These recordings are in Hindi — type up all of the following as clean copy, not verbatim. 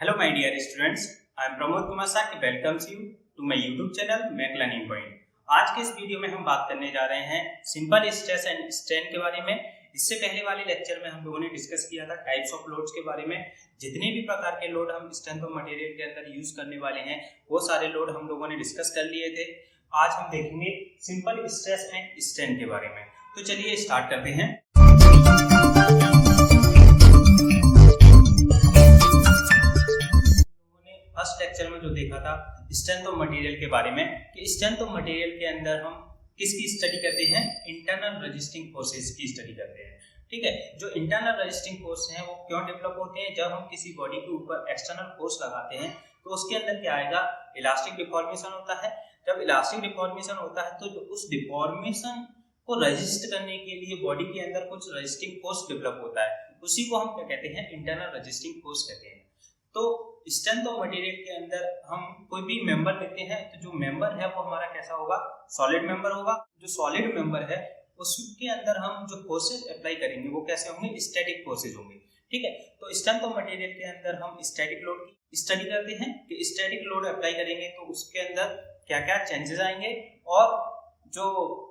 Hello my dear students, I am Pramod Kumar Saki welcomes you to my YouTube channel Make Learning Point। आज के इस वीडियो में हम बात करने जा रहे हैं सिंपल स्ट्रेस एंड स्ट्रेन के बारे में। इससे पहले वाले लेक्चर में हम लोगों ने डिस्कस किया था टाइप्स ऑफ लोड्स के बारे में। जितने भी प्रकार के लोड हम स्ट्रेंथ ऑफ मटेरियल के अंदर यूज करने वाले हैं वो सारे लोड हम लोगों ने डिस्कस कर लिए थे। आज हम देखेंगे सिंपल स्ट्रेस एंड स्ट्रेन के बारे में। तो चलिए स्टार्ट करते हैं। फर्स्ट लेक्चर में जो देखा था स्ट्रेंथ ऑफ मटेरियल के बारे में कि स्ट्रेंथ ऑफ मटेरियल के अंदर हम किसकी स्टडी करते हैं, इंटरनल रेजिस्टिंग फोर्सेस की स्टडी करते हैं। ठीक है, जो इंटरनल रेजिस्टिंग फोर्स हैं वो क्यों डेवलप होते हैं? जब हम किसी बॉडी के ऊपर एक्सटर्नल फोर्स लगाते हैं तो उसके अंदर क्या आएगा, इलास्टिक डिफॉर्मेशन होता है। जब इलास्टिक डिफॉर्मेशन होता है तो उस डिफॉर्मेशन को रेजिस्ट करने के लिए बॉडी के अंदर कुछ रेजिस्टिंग फोर्स डेवलप होता है, उसी को हम क्या कहते हैं, इंटरनल रेजिस्टिंग फोर्स कहते हैं। तो स्ट्रेंथ ऑफ मटेरियल के अंदर हम कोई भी मेंबर लेते हैं तो जो मेंबर है वो हमारा कैसा होगा, सॉलिड मेंबर होगा। जो सॉलिड मेंबर है उसके अंदर हम जो फोर्सेस अप्लाई करेंगे वो कैसे होंगे, स्टैटिक फोर्सेस होंगे। ठीक है, तो स्ट्रेंथ ऑफ मटेरियल के अंदर हम स्टैटिक लोड की स्टडी करते हैं कि स्टैटिक लोड अप्लाई करेंगे तो उसके अंदर क्या क्या चेंजेस आएंगे और जो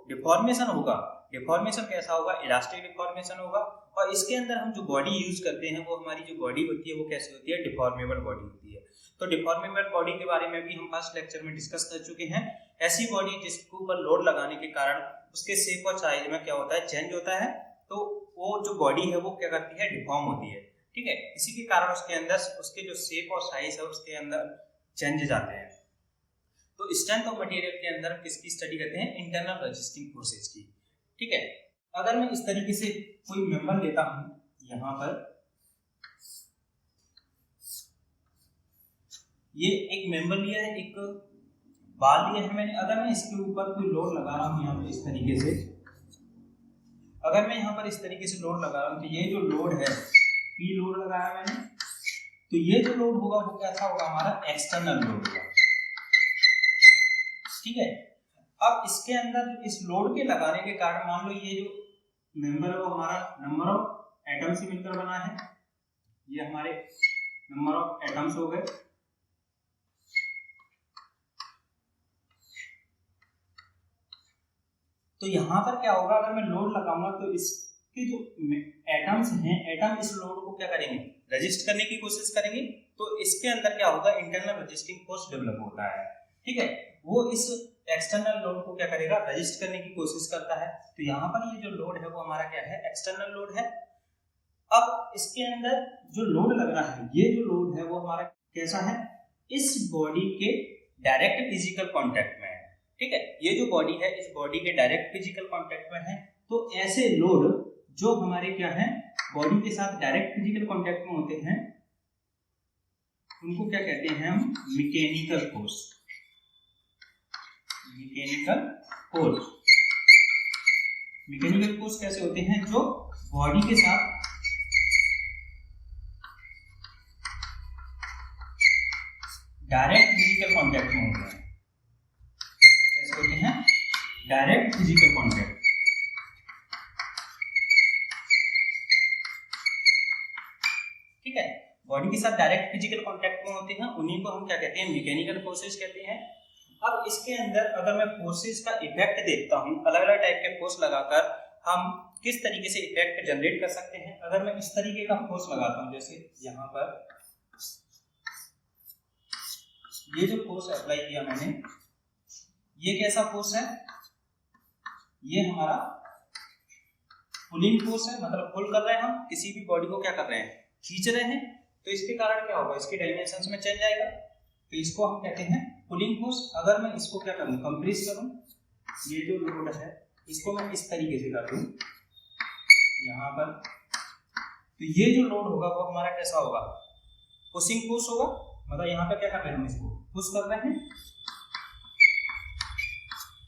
डिफॉर्मेशन होगा, डिफॉर्मेशन कैसा होगा, इलास्टिक डिफॉर्मेशन होगा। और इसके अंदर हम जो बॉडी यूज करते हैं वो हमारी जो बॉडी होती है वो कैसे होती है, डिफॉर्मेबल बॉडी होती है। तो डिफॉर्मेबल बॉडी के बारे में भी हम फर्स्ट लेक्चर में डिस्कस कर चुके हैं। ऐसी बॉडी जिसके ऊपर लोड लगाने के कारण उसके शेप और साइज में क्या होता है, चेंज होता है, तो वो जो बॉडी है वो क्या करती है, डिफॉर्म होती है। ठीक है, इसी के कारण उसके अंदर उसके जो शेप और साइज है उसके अंदर चेंजेस आते हैं। तो स्ट्रेंथ ऑफ मटेरियल के अंदर किसकी स्टडी करते हैं, इंटरनल रेजिस्टिंग फोर्सेस की। ठीक है, अगर मैं इस तरीके से कोई मेंबर लेता हूं, यहां पर ये एक मेंबर लिया है, एक बाल लिया है मैंने। अगर मैं इसके ऊपर कोई लोड लगा रहा हूं यहाँ पे इस तरीके से, अगर मैं यहाँ पर इस तरीके से लोड लगा रहा हूं तो ये जो लोड है, पी लोड लगाया मैंने, तो ये जो लोड होगा वो कैसा होगा, हमारा एक्सटर्नल लोड होगा। ठीक है, अब इसके अंदर इस लोड के लगाने के कारण मान लो ये जो मेंबर है वो हमारा नंबर ऑफ एटम से मिलकर बना है, ये हमारे नंबर ऑफ एटम्स हो गए। तो यहां पर क्या होगा, अगर मैं लोड लगाऊंगा तो इसके जो एटम्स हैं, एटम इस लोड को क्या करेंगे, रेजिस्ट करने की कोशिश करेंगे। तो इसके अंदर क्या होगा, इंटरनल रेजिस्टिंग फोर्स डेवलप होता है। ठीक है, वो इस एक्सटर्नल लोड को क्या करेगा, रेजिस्ट करने की कोशिश करता है। तो यहाँ पर ये जो लोड है वो हमारा क्या है, एक्सटर्नल लोड है। अब इसके अंदर जो लोड लग रहा है, ये जो लोड है वो हमारा कैसा है, इस बॉडी के डायरेक्ट फिजिकल कांटेक्ट में है। ठीक है, ये जो बॉडी है इस बॉडी के डायरेक्ट फिजिकल कांटेक्ट में है। तो ऐसे लोड जो हमारे क्या है, बॉडी के साथ डायरेक्ट फिजिकल कांटेक्ट में होते हैं उनको क्या कहते हैं हम, mechanical force. Mechanical force, mechanical force कैसे होते हैं, जो बॉडी के साथ डायरेक्ट फिजिकल कांटेक्ट में होते हैं। कैसे होते हैं, डायरेक्ट फिजिकल कांटेक्ट। ठीक है, बॉडी के साथ डायरेक्ट फिजिकल कांटेक्ट में होते हैं, उन्हीं को हम क्या कहते हैं, मैकेनिकल फोर्सेस कहते हैं। अब इसके अंदर अगर मैं फोर्सेस का इफेक्ट देखता हूं, अलग अलग टाइप के फोर्स लगाकर हम किस तरीके से इफेक्ट जनरेट कर सकते हैं। अगर मैं इस तरीके का फोर्स लगाता हूं, जैसे यहाँ पर ये जो फोर्स अप्लाई किया मैंने, ये कैसा फोर्स है, ये हमारा पुलिंग फोर्स है, मतलब पुल कर रहे हैं हम किसी भी बॉडी को, क्या कर रहे हैं, खींच रहे हैं। तो इसके कारण क्या होगा, इसके डायमेंशंस में चेंज आएगा, तो इसको हम कहते हैं पुलिंग फोर्स। अगर मैं इसको क्या करूं, कंप्रेस करूं, ये जो लोड है इसको मैं इस तरीके से कर दूं यहाँ पर, तो ये जो लोड होगा वो हमारा कैसा होगा, पुशिंग फोर्स होगा। मतलब यहाँ पे क्या कर रहे हैं, हम इसको पुश कर रहे हैं,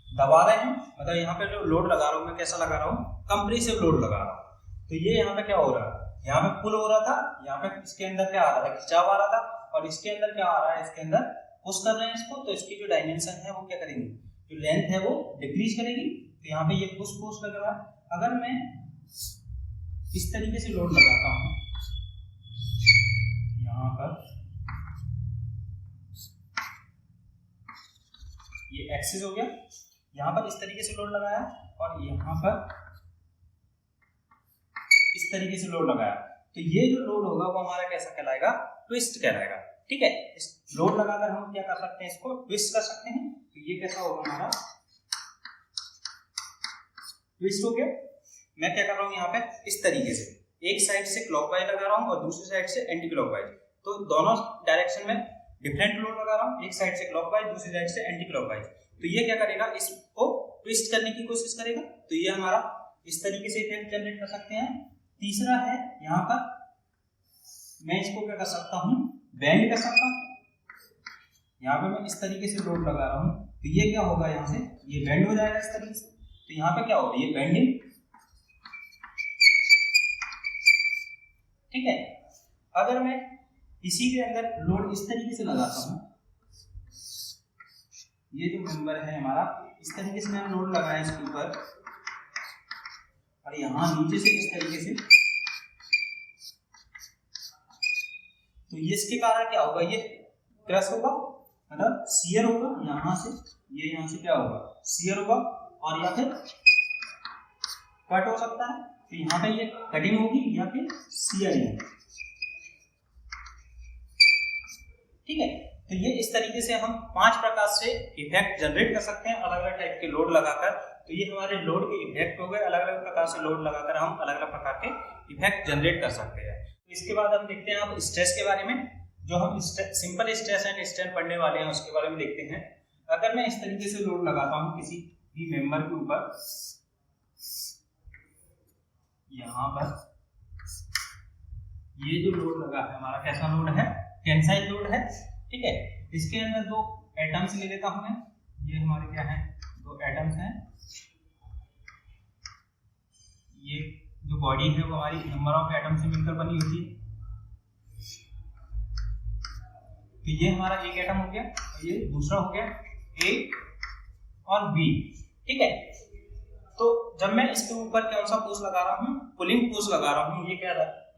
दबा रहे हैं। मतलब यहाँ पे जो लोड लगा रहा हूँ मैं, कैसा लगा रहा हूँ, कंप्रेसिव लोड लगा रहा हूँ। तो ये यहाँ पे क्या हो रहा है, यहाँ पे पुल हो रहा था, यहाँ पे इसके अंदर क्या आ रहा था, खिंचाव आ रहा था, और इसके अंदर क्या आ रहा है, इसके अंदर पुश कर रहे हैं इसको। तो इसकी जो डायमेंशन है वो क्या करेंगे, जो लेंथ है वो डिक्रीज करेगी। तो यहाँ पे ये पुश फोर्स लग रहा है। अगर मैं इस तरीके से लोड लगाता हूँ यहाँ पर, ये एक्सिस हो गया, यहाँ पर इस तरीके से लोड लगाया और यहाँ पर इस तरीके से लोड लगाया, तो ये जो लोड होगा वो हमारा कैसा कहलाएगा, ट्विस्ट कहलाएगा। ठीक है, इस लोड लगाकर हम क्या कर सकते हैं, इसको ट्विस्ट कर सकते हैं। तो ये कैसा होगा हमारा, ट्विस्ट हो गया। मैं क्या कर रहा हूँ यहाँ पे, इस तरीके से एक साइड से क्लॉकवाइज लगा रहा हूँ और दूसरी साइड से एंटी क्लॉकवाइज, तो दोनों डायरेक्शन में डिफरेंट लोड लगा रहा हूँ, एक साइड से क्लॉकवाइज दूसरी साइड से एंटी क्लॉकवाइज। तो ये क्या करेगा, इसको ट्विस्ट करने की कोशिश करेगा। तो ये हमारा इस तरीके से इफेक्ट जनरेट कर सकते हैं। तीसरा है यहाँ पर मैं इसको क्या कर सकता हूँ, बेंड कर सकता हूँ। यहाँ पे मैं इस तरीके से लोड लगा रहा हूँ, तो ये क्या होगा, यहाँ से ये बेंड हो जाएगा इस तरीके से। तो यहाँ पे क्या होगा, ये बेंडिंग। ठीक है, अगर मैं इसी के अंदर लोड इस तरीके से लगाता हूँ, ये जो मेंबर है हमारा, इस तरीके से मैंने लोड लगाया इसके ऊपर और यहाँ नीचे से इस तरीके से, तो ये इसके कारण क्या होगा, ये क्रश होगा, मतलब शियर होगा। यहाँ से ये यहाँ से क्या होगा, शियर होगा और या फिर कट हो सकता है। तो यहाँ पे ये कटिंग होगी या फिर शियरिंग। ठीक है, तो ये इस तरीके से हम 5 प्रकार से इफेक्ट जनरेट कर सकते हैं अलग अलग टाइप के लोड लगाकर। तो ये हमारे लोड के इफेक्ट हो गए, अलग अलग प्रकार से लोड लगाकर हम अलग अलग प्रकार के इफेक्ट जनरेट कर सकते हैं। तो इसके बाद हम देखते हैं अब स्ट्रेस के बारे में। जो हम सिंपल स्ट्रेस एंड स्ट्रेन पढ़ने वाले हैं उसके बारे में देखते हैं। अगर मैं इस तरीके से लोड लगाता हूँ किसी भी मेंबर के ऊपर, यहाँ पर ये जो लोड लगा है हमारा कैसा लोड है, टेंसाइल लोड है। ठीक है, इसके अंदर 2 एटम्स ले लेता हूं मैं, ये हमारे क्या है, 2 एटम्स हैं। ये जो बॉडी है वो हमारी नंबर ऑफ एटम से मिलकर बनी होती है। तो ये हमारा एक एटम हो गया और ये दूसरा हो गया, ए और बी। ठीक है, तो जब मैं इसके ऊपर कौन सा फोर्स लगा रहा हूँ, पुलिंग फोर्स लगा रहा हूँ। ये क्या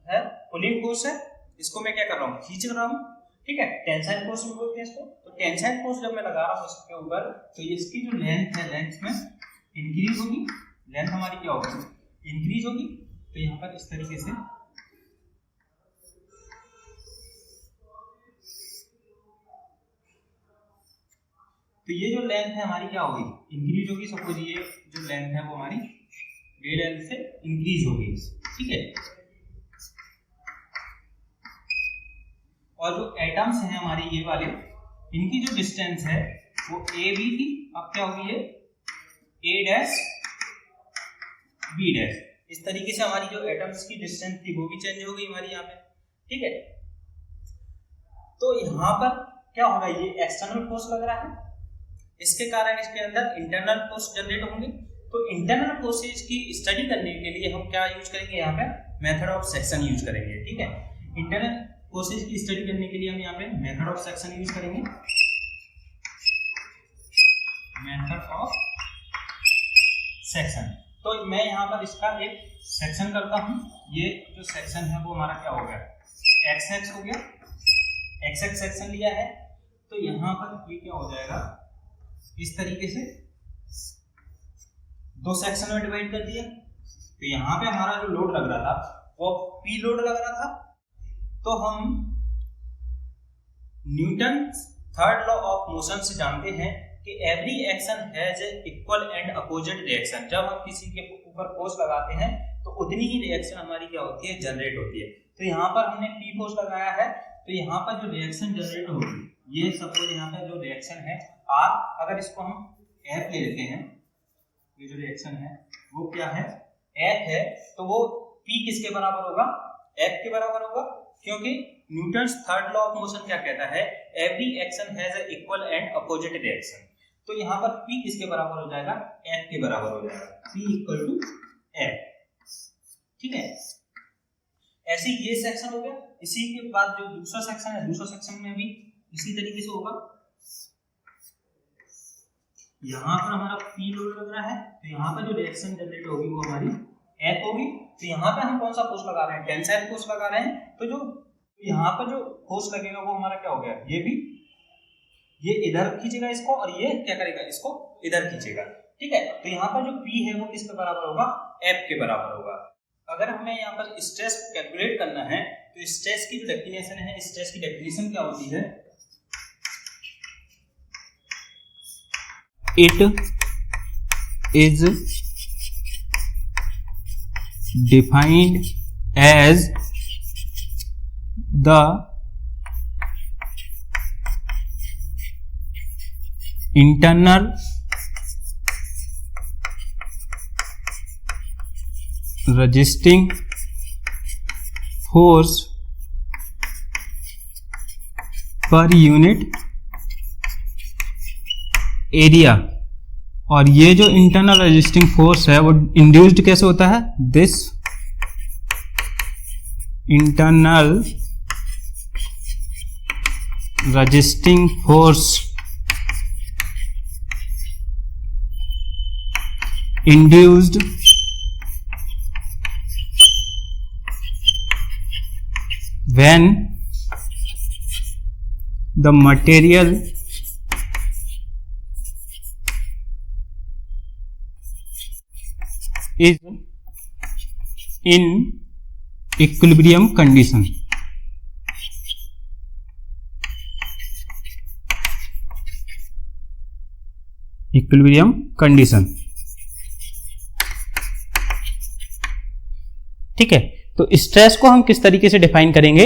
है, पुलिंग फोर्स है। इसको मैं क्या कर रहा हूँ, खींच रहा हूँ। ठीक है, टेंसाइल फोर्स भी बोलते हैं इसको। तो टेंसाइल फोर्स जब मैं लगा रहा हूँ इसके ऊपर, तो इसकी जो लेंथ है, लेंथ में इंक्रीज होगी, लेंथ हमारी क्या होगी, इंक्रीज होगी। तो यहाँ पर इस तरीके से तो ये जो लेंथ है हमारी क्या होगी, इंक्रीज होगी। सपोज ये जो लेंथ है वो हमारी ये लेंथ से इंक्रीज होगी। ठीक है, और जो एटम्स हैं हमारे ये वाले, इनकी जो डिस्टेंस है वो ए बी थी, अब क्या होगी ये ए डैश बी डैश। इस तरीके से हमारी जो एटम्स की डिस्टेंस थी वो भी चेंज हो गई हमारी यहाँ पे। ठीक है, तो यहाँ पर क्या हो रहा है, ये एक्सटर्नल फोर्स लग रहा है, इसके कारण इसके अंदर इंटरनल फोर्स जनरेट होंगे। तो इंटरनल फोर्सेज की स्टडी करने के लिए हम क्या यूज करेंगे, यहाँ पे मेथड ऑफ सेक्शन यूज करेंगे। ठीक है, इंटरनल फोर्सेज की स्टडी करने के लिए हम यहाँ पे मेथड ऑफ सेक्शन यूज करेंगे, मेथड ऑफ सेक्शन। तो मैं यहाँ पर इसका एक सेक्शन करता हूँ। ये जो सेक्शन है वो हमारा क्या हो गया, एक्स एक्स हो गया, एक्स एक्स सेक्शन लिया है। तो यहाँ पर ये क्या हो जाएगा, इस तरीके से 2 सेक्शन में डिवाइड कर दिया। तो यहाँ पे हमारा जो लोड लग रहा था वो पी लोड लग रहा था। तो हम Newton third law of motion से जानते हैं कि every action has a equal and opposite reaction. जब हम किसी के ऊपर फोर्स लगाते हैं तो उतनी ही रिएक्शन हमारी क्या होती है, जनरेट होती है। तो यहाँ पर हमने पी फोर्स लगाया है, तो यहाँ पर जो रिएक्शन जनरेट होगी, ये सपोज यहाँ पर जो रिएक्शन है आर, अगर इसको हम एफ ले लेते हैं, ये जो रिएक्शन है वो क्या है, एफ है। तो वो पी किसके बराबर होगा, एफ के बराबर होगा, क्योंकि Newton's third law of motion क्या कहता है, every action has a equal and opposite reaction. तो यहाँ पर P किसके बराबर हो जाएगा, F के बराबर हो जाएगा, P इक्वल टू F। ठीक है, ऐसे ये सेक्शन हो गया। इसी के बाद जो दूसरा सेक्शन है, दूसरा सेक्शन में भी इसी तरीके से होगा। यहाँ पर हमारा P लोड लग रहा है, तो यहाँ पर जो रिएक्शन जनरेट होगी वो हमारी F होगी। तो यहाँ पे हम कौन सा फोर्स लगा रहे हैं, टेंसाइल फोर्स लगा रहे हैं। तो जो यहाँ पर जो फोर्स लगेगा वो हमारा क्या हो गया, ये भी ये इधर खींचेगा इसको और ये क्या करेगा, इसको इधर खींचेगा। ठीक है, तो यहाँ पर जो P है वो किसके बराबर होगा, F के बराबर होगा। अगर हमें यहाँ पर स्ट्रेस को कैलकुलेट करना है तो स्ट्रेस की जो डेफिनेशन है, स्ट्रेस की डेफिनेशन क्या होती है, it is defined as the internal resisting force per unit area. और ये जो इंटरनल रेजिस्टिंग फोर्स है वो इंड्यूस्ड कैसे होता है, this internal resisting force induced when the material is in equilibrium condition। Equilibrium condition. ठीक है, तो स्ट्रेस को हम किस तरीके से डिफाइन करेंगे,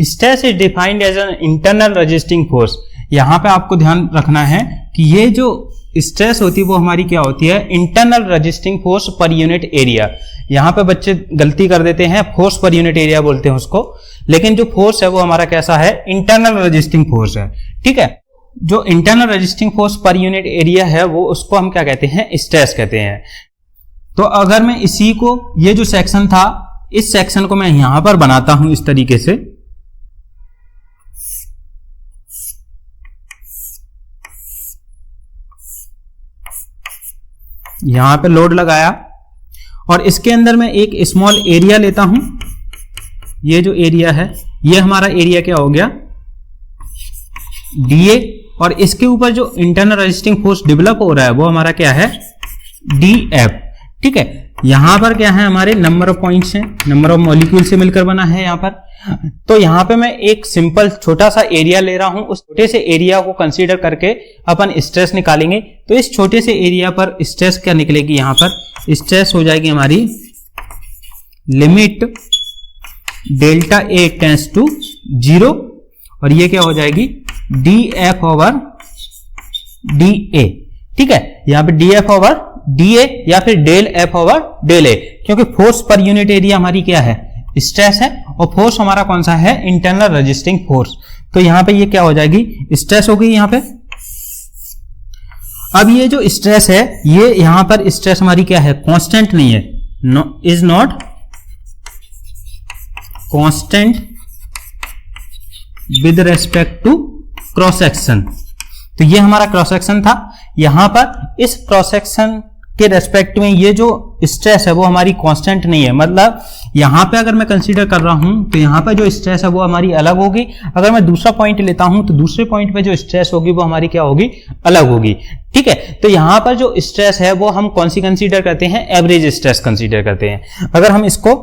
stress is defined as an internal resisting force. यहां पे आपको ध्यान रखना है कि ये जो स्ट्रेस होती है वो हमारी क्या होती है, internal resisting force per unit area. यहां पे बच्चे गलती कर देते हैं, फोर्स पर यूनिट एरिया बोलते हैं उसको, लेकिन जो फोर्स है वो हमारा कैसा है, इंटरनल रेजिस्टिंग फोर्स है। ठीक है, जो internal resisting force per unit area है वो उसको हम क्या कहते हैं, स्ट्रेस कहते हैं। तो अगर मैं इसी को, ये जो सेक्शन था, इस सेक्शन को मैं यहां पर बनाता हूं इस तरीके से, यहां पे लोड लगाया और इसके अंदर मैं एक स्मॉल एरिया लेता हूं। ये जो एरिया है ये हमारा एरिया क्या हो गया, dA, और इसके ऊपर जो इंटरनल रेजिस्टिंग फोर्स डेवलप हो रहा है वो हमारा क्या है, dF। ठीक है, यहां पर क्या है, हमारे नंबर ऑफ पॉइंट्स हैं, नंबर ऑफ मॉलिक्यूल से मिलकर बना है यहां पर। तो यहां पे मैं एक सिंपल छोटा सा एरिया ले रहा हूं, उस छोटे से एरिया को कंसीडर करके अपन स्ट्रेस निकालेंगे। तो इस छोटे से एरिया पर स्ट्रेस क्या निकलेगी, यहां पर स्ट्रेस हो जाएगी हमारी limit delta A tends to 0, और ये क्या हो जाएगी, dF ओवर dA। ठीक है, यहां पे dF ओवर dA या फिर del F over del A, क्योंकि फोर्स पर यूनिट एरिया हमारी क्या है, स्ट्रेस है, और फोर्स हमारा कौन सा है, इंटरनल रेजिस्टिंग फोर्स। तो यहां पे ये क्या हो जाएगी, स्ट्रेस हो गई यहां पे। अब ये जो स्ट्रेस है, ये यहां पर स्ट्रेस हमारी क्या है, कांस्टेंट नहीं है, is not constant with respect to cross section. तो ये हमारा क्रॉस सेक्शन था, यहां पर इस क्रॉस सेक्शन के रेस्पेक्ट में ये जो स्ट्रेस है वो हमारी कांस्टेंट नहीं है। मतलब यहां पे अगर मैं कंसीडर कर रहा हूं तो यहां पर जो स्ट्रेस है वो हमारी अलग होगी। अगर मैं दूसरा पॉइंट लेता हूं तो दूसरे पॉइंट पे जो स्ट्रेस होगी वो हमारी क्या होगी, अलग होगी। ठीक है, तो यहां पर जो स्ट्रेस है वो हम कौन सी कंसीडर करते हैं, एवरेज स्ट्रेस कंसीडर करते हैं। अगर हम इसको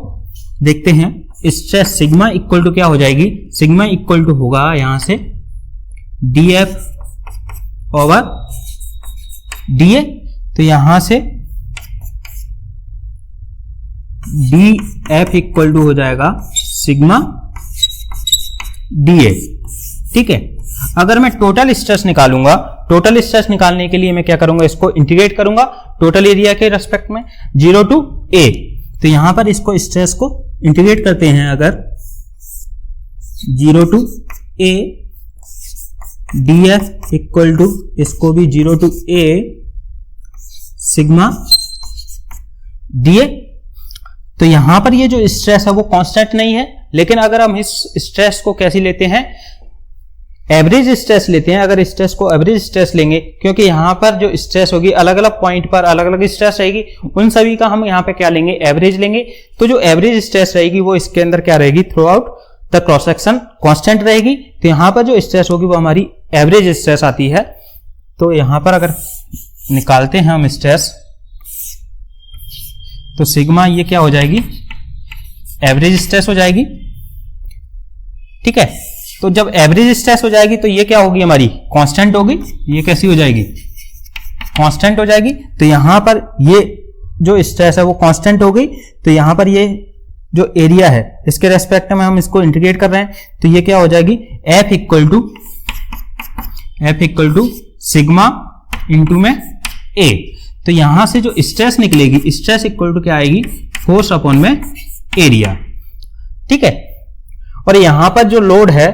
देखते हैं, स्ट्रेस सिग्मा इक्वल टू क्या हो जाएगी, सिग्मा इक्वल टू होगा यहां से dF ओवर dA। तो यहां से dF इक्वल टू हो जाएगा सिग्मा dA। ठीक है, अगर मैं टोटल स्ट्रेस निकालूंगा, टोटल स्ट्रेस निकालने के लिए मैं क्या करूंगा, इसको इंटीग्रेट करूंगा टोटल एरिया के रेस्पेक्ट में 0 टू A। तो यहां पर इसको स्ट्रेस को इंटीग्रेट करते हैं, अगर 0 to A dF equal to, इसको भी 0 टू A सिग्मा dA। तो यहां पर ये जो स्ट्रेस है वो कांस्टेंट नहीं है, लेकिन अगर हम इस स्ट्रेस को कैसे लेते हैं, एवरेज स्ट्रेस लेते हैं। अगर स्ट्रेस को एवरेज स्ट्रेस लेंगे, क्योंकि यहां पर जो स्ट्रेस होगी अलग अलग पॉइंट पर अलग अलग स्ट्रेस रहेगी, उन सभी का हम यहां पे क्या लेंगे, एवरेज लेंगे। तो जो एवरेज स्ट्रेस रहेगी वो इसके अंदर क्या रहेगी, through out the cross section constant रहेगी। तो यहां पर जो स्ट्रेस होगी वो हमारी एवरेज स्ट्रेस आती है, तो यहां पर अगर निकालते हैं हम स्ट्रेस, तो सिग्मा ये क्या हो जाएगी, एवरेज स्ट्रेस हो जाएगी। ठीक है, तो जब एवरेज स्ट्रेस हो जाएगी तो ये क्या होगी, हमारी कांस्टेंट होगी। ये कैसी हो जाएगी, कांस्टेंट हो जाएगी। तो यहां पर ये जो स्ट्रेस है वो कांस्टेंट हो गई। तो यहां पर ये जो एरिया है इसके रेस्पेक्ट में हम इसको इंटीग्रेट कर रहे हैं, तो ये क्या हो जाएगी, F equal to sigma into में A। तो यहां से जो स्ट्रेस निकलेगी, स्ट्रेस इक्वल टू क्या आएगी, फोर्स अपॉन में एरिया। ठीक है, और यहां पर जो लोड है,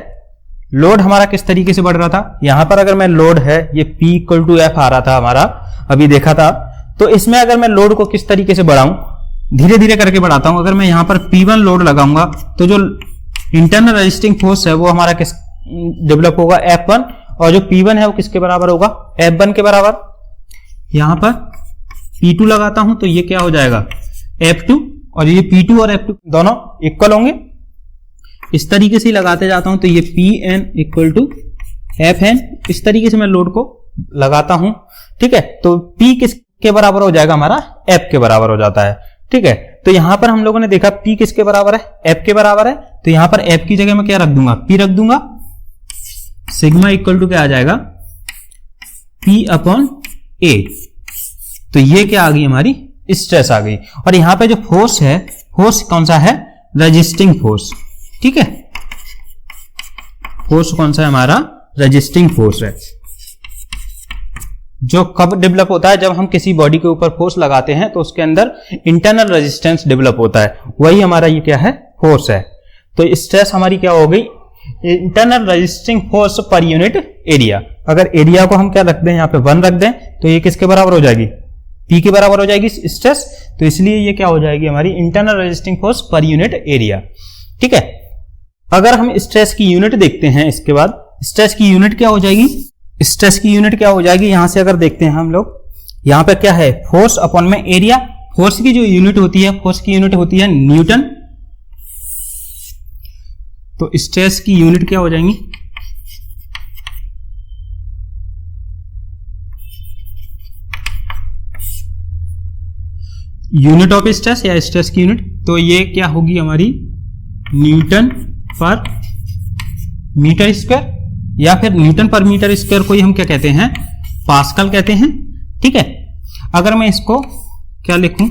लोड हमारा किस तरीके से बढ़ रहा था, यहां पर अगर मैं लोड है ये P इक्वल टू F आ रहा था हमारा, अभी देखा था। तो इसमें अगर मैं लोड को किस तरीके से बढ़ाऊं, धीरे धीरे करके बढ़ाता हूं। अगर मैं यहां पर P1 लोड लगाऊंगा तो जो इंटरनल रेजिस्टिंग फोर्स है वो हमारा किस डेवलप होगा, F1, और जो P1 है वो किसके बराबर होगा, F1 के बराबर। यहां पर P2 लगाता हूं तो ये क्या हो जाएगा, F2, और ये P2 और F2 दोनों इक्वल होंगे। इस तरीके से लगाते जाता हूं तो ये Pn इक्वल टू Fn, इस तरीके से मैं लोड को लगाता हूं। ठीक है, तो P किसके बराबर हो जाएगा, हमारा F के बराबर हो जाता है। ठीक है, तो यहां पर हम लोगों ने देखा P किसके बराबर है, F के बराबर है। तो यहां पर F की जगह मैं क्या रख दूंगा, P रख दूंगा। सिग्मा इक्वल टू क्या आ जाएगा, P अपॉन A। तो ये क्या आ गई, हमारी स्ट्रेस आ गई। और यहां पे जो फोर्स है, फोर्स कौन सा है, रेजिस्टिंग फोर्स। ठीक है, फोर्स कौन सा है, हमारा रेजिस्टिंग फोर्स है, जो कब डेवलप होता है, जब हम किसी बॉडी के ऊपर फोर्स लगाते हैं तो उसके अंदर इंटरनल रेजिस्टेंस डेवलप होता है, वही हमारा ये क्या है, फोर्स है। तो स्ट्रेस हमारी क्या हो गई, internal resisting force per unit area. अगर एरिया को हम क्या रख दें, यहां पे 1 रख दें, तो ये किसके बराबर हो जाएगी, P के बराबर हो जाएगी स्ट्रेस। तो इसलिए ये क्या हो जाएगी, हमारी internal resisting force per unit area. ठीक है, अगर हम स्ट्रेस की यूनिट देखते हैं, इसके बाद स्ट्रेस की यूनिट क्या हो जाएगी, स्ट्रेस की यूनिट क्या हो जाएगी, यहां से अगर देखते हैं हम लोग, यहां पर क्या है, फोर्स अपॉन में एरिया। फोर्स की जो यूनिट होती है, फोर्स की यूनिट होती है न्यूटन। तो स्ट्रेस की यूनिट क्या हो जाएंगी, यूनिट ऑफ स्ट्रेस या स्ट्रेस की यूनिट, तो ये क्या होगी हमारी, न्यूटन पर मीटर स्क्वायर, या फिर न्यूटन पर मीटर स्क्वायर को ही हम क्या कहते हैं, पास्कल कहते हैं। ठीक है, अगर मैं इसको क्या लिखूं,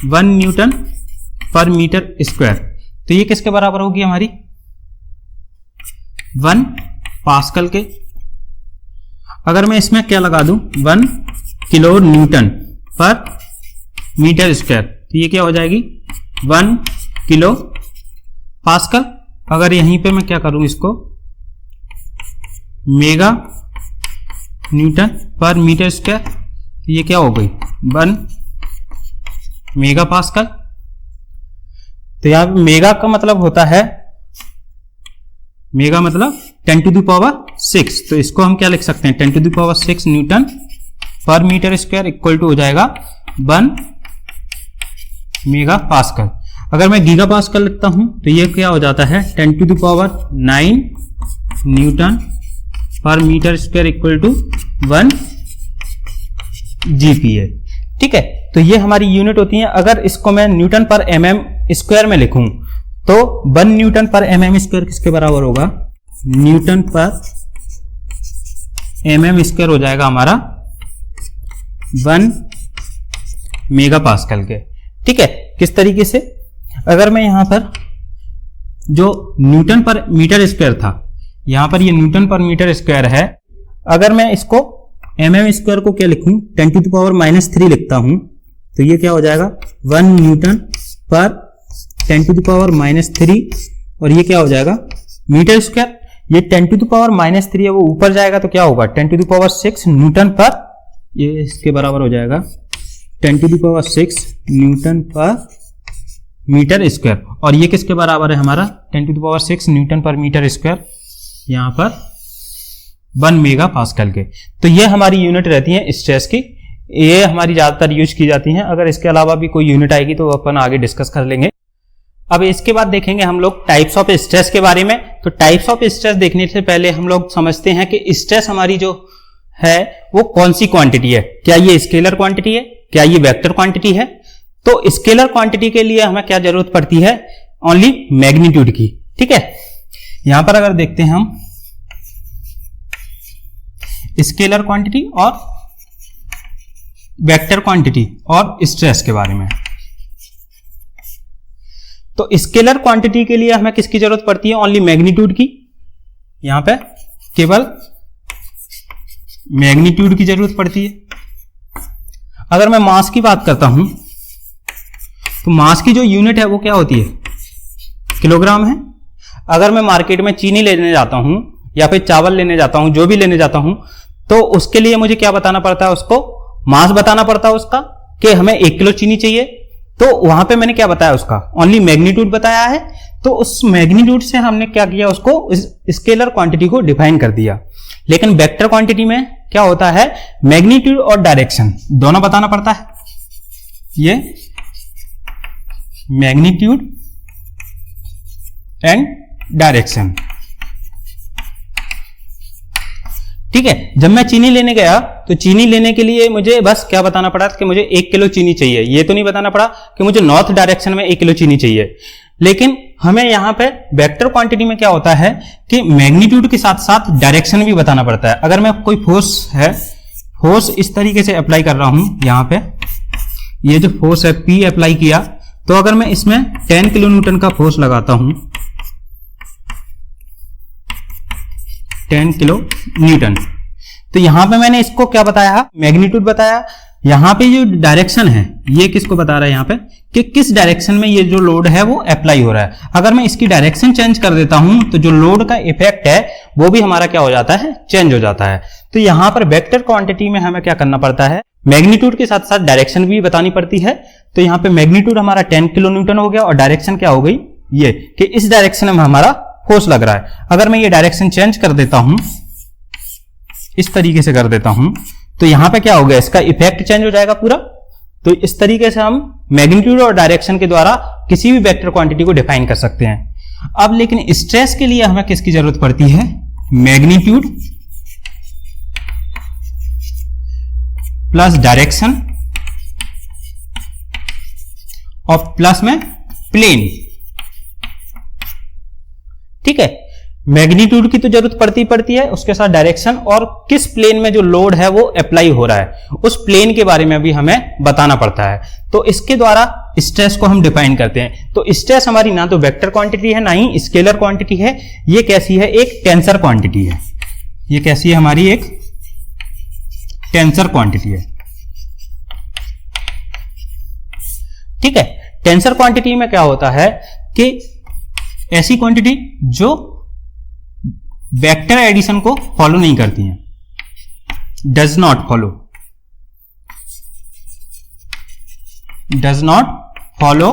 1 न्यूटन पर मीटर स्क्वायर, तो ये किसके बराबर होगी, हमारी 1 पास्कल के। अगर मैं इसमें क्या लगा दूं, 1 kilo Newton per metre square, तो ये क्या हो जाएगी, 1 किलो पास्कल। अगर यहीं पे मैं क्या करूं, इसको mega Newton per metre square, तो ये क्या हो गई, 1 मेगा पास्कल। तो यहां पे मेगा का मतलब होता है, मेगा मतलब 10 टू द पावर 6। तो इसको हम क्या लिख सकते हैं, 10 to the power 6 Newton per metre square equal to हो जाएगा 1 मेगा पास्कल। अगर मैं गीगा पास्कल लिखता हूं तो ये क्या हो जाता है, 10 to the power 9 newton per metre square equal to 1 GPa। ठीक है, तो ये हमारी यूनिट होती है। अगर इसको मैं न्यूटन पर mm स्क्वायर में लिखूं तो 1 न्यूटन पर mm स्क्वायर किसके बराबर होगा, न्यूटन पर mm स्क्वायर हो जाएगा हमारा 1 मेगा पास्कल के। ठीक है, किस तरीके से, अगर मैं यहां पर जो न्यूटन पर मीटर स्क्वायर था, यहां पर ये न्यूटन पर मीटर स्क्वायर है, अगर मैं इसको mm स्क्वायर को क्या लिखूं, 10 टू द पावर -3 लिखता हूं, तो ये क्या हो जाएगा 1 न्यूटन पर 10 टू द पावर -3, और ये क्या हो जाएगा मीटर स्क्वायर। ये 10 टू द पावर -3 है, वो ऊपर जाएगा तो क्या होगा 10 टू द पावर 6 न्यूटन पर, ये इसके बराबर हो जाएगा 10 to the power 6 Newton per metre square. और ये किसके बराबर है हमारा 10 to the power 6 Newton per metre square, यहां पर 1 मेगा पास्कल के। तो ये हमारी यूनिट रहती है स्ट्रेस की, ये हमारी ज्यादातर यूज की जाती हैं। अगर इसके अलावा भी कोई यूनिट आएगी तो अपन आगे डिस्कस कर लेंगे। अब इसके बाद देखेंगे हम लोग टाइप्स ऑफ स्ट्रेस के बारे में। तो टाइप्स ऑफ स्ट्रेस देखने से पहले हम लोग समझते हैं कि स्ट्रेस हमारी जो है वो कौन सी क्वांटिटी है। क्या ये स्केलर क्वांटिटी है, क्या ये वेक्टर क्वांटिटी है। तो स्केलर क्वांटिटी के लिए हमें क्या जरूरत पड़ती है, ओनली मैग्नीट्यूड की। ठीक है, यहां पर अगर देखते हैं हम स्केलर क्वांटिटी और वेक्टर क्वांटिटी और स्ट्रेस के बारे में। तो स्केलर क्वांटिटी के लिए हमें किसकी जरूरत पड़ती है, ओनली मैग्नीट्यूड की। यहां पे केवल मैग्नीट्यूड की जरूरत पड़ती है। अगर मैं मास की बात करता हूं तो मास की जो यूनिट है वो क्या होती है, किलोग्राम है। अगर मैं मार्केट में चीनी लेने जाता हूं या फिर चावल लेने जाता हूं, जो भी लेने जाता हूं, तो उसके लिए मुझे क्या बताना पड़ता है, उसको मास बताना पड़ता है उसका, कि हमें 1 किलो चीनी चाहिए। तो वहां पे मैंने क्या बताया, उसका ओनली मैग्नीट्यूड बताया है। तो उस मैग्नीट्यूड से हमने क्या किया, उसको स्केलर क्वांटिटी को डिफाइन कर दिया। लेकिन वेक्टर क्वांटिटी में क्या होता है, मैग्नीट्यूड और डायरेक्शन दोनों बताना पड़ता है। ये मैग्नीट्यूड एंड डायरेक्शन। ठीक है, जब मैं चीनी लेने गया तो चीनी लेने के लिए मुझे बस क्या बताना पड़ा कि मुझे 1 किलो चीनी चाहिए। ये तो नहीं बताना पड़ा कि मुझे नॉर्थ डायरेक्शन में 1 किलो चीनी चाहिए। लेकिन हमें यहां पे वेक्टर क्वांटिटी में क्या होता है कि मैग्नीट्यूड के साथ साथ डायरेक्शन भी बताना पड़ता है। अगर मैं कोई फोर्स है, फोर्स इस तरीके से अप्लाई कर रहा हूं, यहां पे ये जो फोर्स है P अप्लाई किया, तो अगर मैं इसमें 10 किलो न्यूटन का फोर्स लगाता हूं, 10 किलो न्यूटन, तो यहां पे मैंने इसको क्या बताया, मैग्नीट्यूड बताया। यहां पे जो डायरेक्शन है ये किसको बता रहा है, यहां पे कि किस डायरेक्शन में ये जो लोड है वो अप्लाई हो रहा है। अगर मैं इसकी डायरेक्शन चेंज कर देता हूं तो जो लोड का इफेक्ट है वो भी हमारा क्या हो जाता है, चेंज हो जाता है। तो यहां पर वेक्टर क्वांटिटी में हमें क्या करना पड़ता है, मैग्नीट्यूड के साथ साथ डायरेक्शन भी बतानी पड़ती है। तो यहां पे मैग्नीट्यूड हमारा 10 किलो न्यूटन हो गया और डायरेक्शन क्या हो गई, ये कि इस डायरेक्शन में हमारा फोर्स लग रहा है। अगर मैं ये डायरेक्शन चेंज कर देता हूं, इस तरीके से कर देता हूं, तो यहां पे क्या हो गया, इसका इफेक्ट चेंज हो जाएगा पूरा। तो इस तरीके से हम मैग्नीट्यूड और डायरेक्शन के द्वारा किसी भी वेक्टर क्वांटिटी को डिफाइन कर सकते हैं। अब लेकिन स्ट्रेस के लिए हमें किसकी जरूरत पड़ती है, मैग्नीट्यूड प्लस डायरेक्शन और प्लस में प्लेन। ठीक है, मैग्नीट्यूड की तो जरूरत पड़ती है, उसके साथ डायरेक्शन और किस प्लेन में जो लोड है वो अप्लाई हो रहा है उस प्लेन के बारे में भी हमें बताना पड़ता है। तो इसके द्वारा स्ट्रेस को हम डिफाइन करते हैं। तो स्ट्रेस हमारी ना तो वेक्टर क्वांटिटी है ना ही स्केलर क्वांटिटी है, ये कैसी है, एक टेंसर क्वांटिटी है। ये कैसी है, हमारी एक टेंसर क्वांटिटी है। ठीक है, टेंसर क्वांटिटी में क्या होता है कि ऐसी क्वांटिटी जो वेक्टर एडिशन को फॉलो नहीं करती हैं, does not follow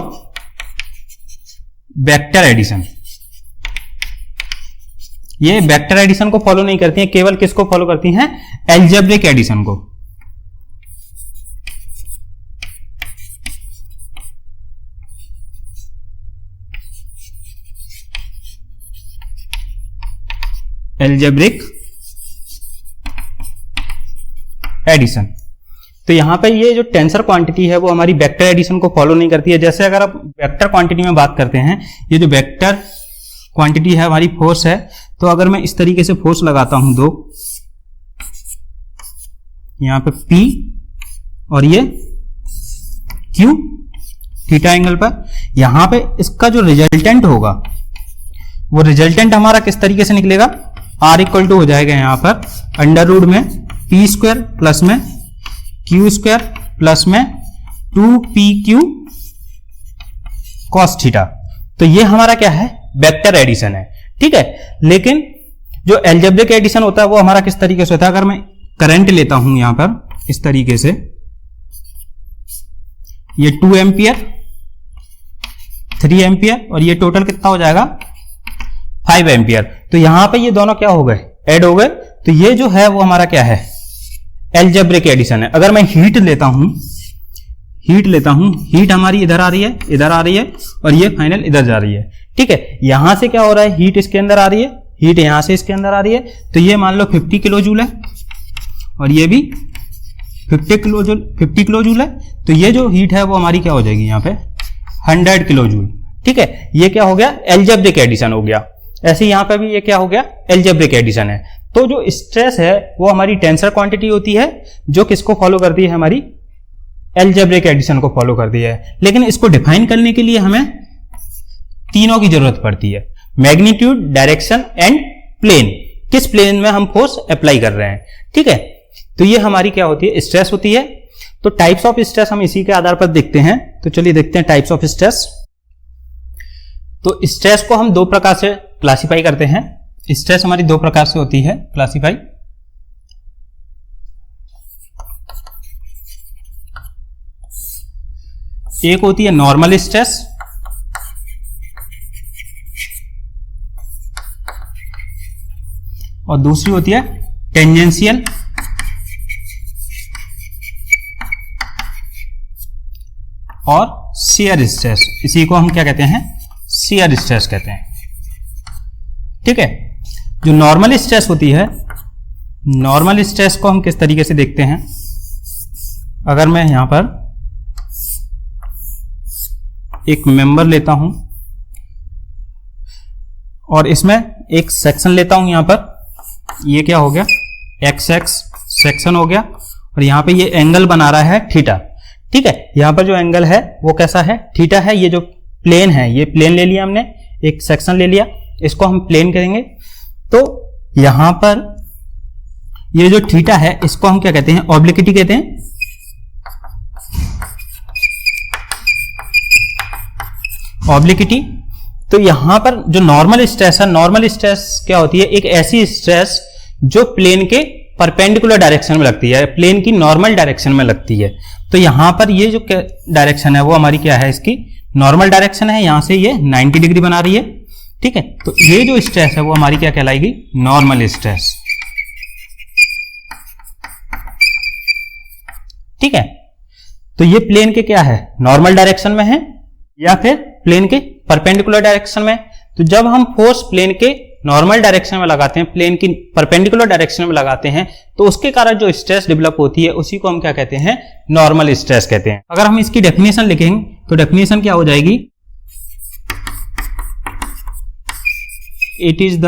vector addition. ये वेक्टर एडिशन को फॉलो नहीं करती हैं, केवल किसको फॉलो करती हैं, एल्जेब्रिक एडिशन को। Algebraic addition. तो यहां पे ये जो टेंसर क्वांटिटी है वो हमारी वेक्टर एडिशन को फॉलो नहीं करती है। जैसे अगर आप वेक्टर क्वांटिटी में बात करते हैं, ये जो वेक्टर क्वांटिटी है हमारी फोर्स है, तो अगर मैं इस तरीके से फोर्स लगाता हूं दो, यहां पे P और ये Q थीटा एंगल पर, यहां पे इसका जो रिजल्टेंट होगा वो रिजल्टेंट हमारा किस तरीके से निकलेगा, R इक्वल टू हो जाएगा यहां पर अंडर रूट में P स्क्वायर प्लस में Q स्क्वायर प्लस में 2PQ cos थीटा। तो ये हमारा क्या है, वेक्टर एडिशन है। ठीक है, लेकिन जो एल्जेब्रिक एडिशन होता है वो हमारा किस तरीके से होता है, अगर मैं करंट लेता हूं यहां पर इस तरीके से, ये 2 एम्पियर 3 एम्पियर और ये टोटल कितना हो जाएगा 5 एम्पियर। तो यहां पे ये दोनों क्या हो गए, ऐड हो गए। तो ये जो है वो हमारा क्या है, एल्जेब्रिक एडिशन है। अगर मैं हीट लेता हूं, हीट लेता हूं, हीट हमारी इधर आ रही है, इधर आ रही है, और ये फाइनल इधर जा रही है। ठीक है, यहां से क्या हो रहा है, हीट इसके अंदर आ रही है, हीट यहां से इसके अंदर आ रही है, तो ये मान लो 50 किलो जूल है, और ये भी 50 किलो जूल है। तो ये जो हीट है वो हमारी क्या हो जाएगी यहाँ पे 100 किलो जूल। ठीक है, ये क्या हो गया, एल्जेब्रिक एडिशन हो गया। ऐसे यहाँ पे भी ये क्या हो गया, एल्जेब्रिक एडिशन है। तो जो स्ट्रेस है वो हमारी टेंसर क्वांटिटी होती है, जो किसको फॉलो करती है, हमारी एल्जेब्रिक एडिशन को फॉलो करती है। लेकिन इसको डिफाइन करने के लिए हमें तीनों की जरूरत पड़ती है, मैग्नीट्यूड, डायरेक्शन एंड प्लेन। किस प्लेन में हम फोर्स अप्लाई कर रहे हैं। ठीक है, तो ये हमारी क्या होती है, स्ट्रेस होती है। तो टाइप्स ऑफ स्ट्रेस हम इसी के आधार पर देखते हैं। तो चलिए देखते हैं टाइप्स ऑफ स्ट्रेस। तो स्ट्रेस को हम दो प्रकार से क्लासिफाई करते हैं। स्ट्रेस हमारी दो प्रकार से होती है क्लासिफाई। एक होती है नॉर्मल स्ट्रेस, और दूसरी होती है टेंजेंशियल और शियर स्ट्रेस। इसी को हम क्या कहते हैं, शियर स्ट्रेस कहते हैं। ठीक है, जो नॉर्मल स्ट्रेस होती है, नॉर्मल स्ट्रेस को हम किस तरीके से देखते हैं। अगर मैं यहां पर एक मेंबर लेता हूं और इसमें एक सेक्शन लेता हूं, यहां पर ये क्या हो गया, एक्स एक्स सेक्शन हो गया, और यहां पे ये एंगल बना रहा है थीटा। ठीक है, यहां पर जो एंगल है वो कैसा है, थीटा है। ये जो प्लेन है, ये प्लेन ले लिया हमने, एक सेक्शन ले लिया, इसको हम प्लेन करेंगे। तो यहां पर ये जो थीटा है इसको हम क्या कहते हैं, ऑब्लिक्विटी कहते हैं। ऑब्लिक्विटी। तो यहां पर जो नॉर्मल स्ट्रेस है, नॉर्मल स्ट्रेस क्या होती है, एक ऐसी स्ट्रेस जो प्लेन के परपेंडिकुलर डायरेक्शन में लगती है, प्लेन की नॉर्मल डायरेक्शन में लगती है। तो यहां पर ये जो डायरेक्शन है वो हमारी क्या है, इसकी नॉर्मल डायरेक्शन है। यहां से ये 90 डिग्री बना रही है। ठीक है, तो ये जो स्ट्रेस है वो हमारी क्या कहलाएगी, नॉर्मल स्ट्रेस। ठीक है, तो ये प्लेन के क्या है, नॉर्मल डायरेक्शन में है या फिर प्लेन के परपेंडिकुलर डायरेक्शन में। तो जब हम फोर्स प्लेन के नॉर्मल डायरेक्शन में लगाते हैं, प्लेन की परपेंडिकुलर डायरेक्शन में लगाते हैं, तो उसके कारण जो स्ट्रेस डेवलप होती है उसी को हम क्या कहते हैं, नॉर्मल स्ट्रेस कहते हैं। अगर हम इसकी डेफिनेशन लिखेंगे तो डेफिनेशन क्या हो जाएगी, it is the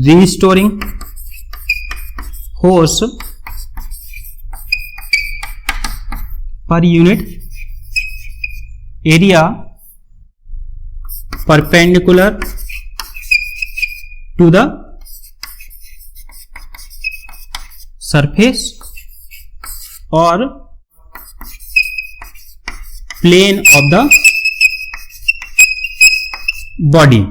restoring force per unit area perpendicular to the surface और प्लेन ऑफ द बॉडी।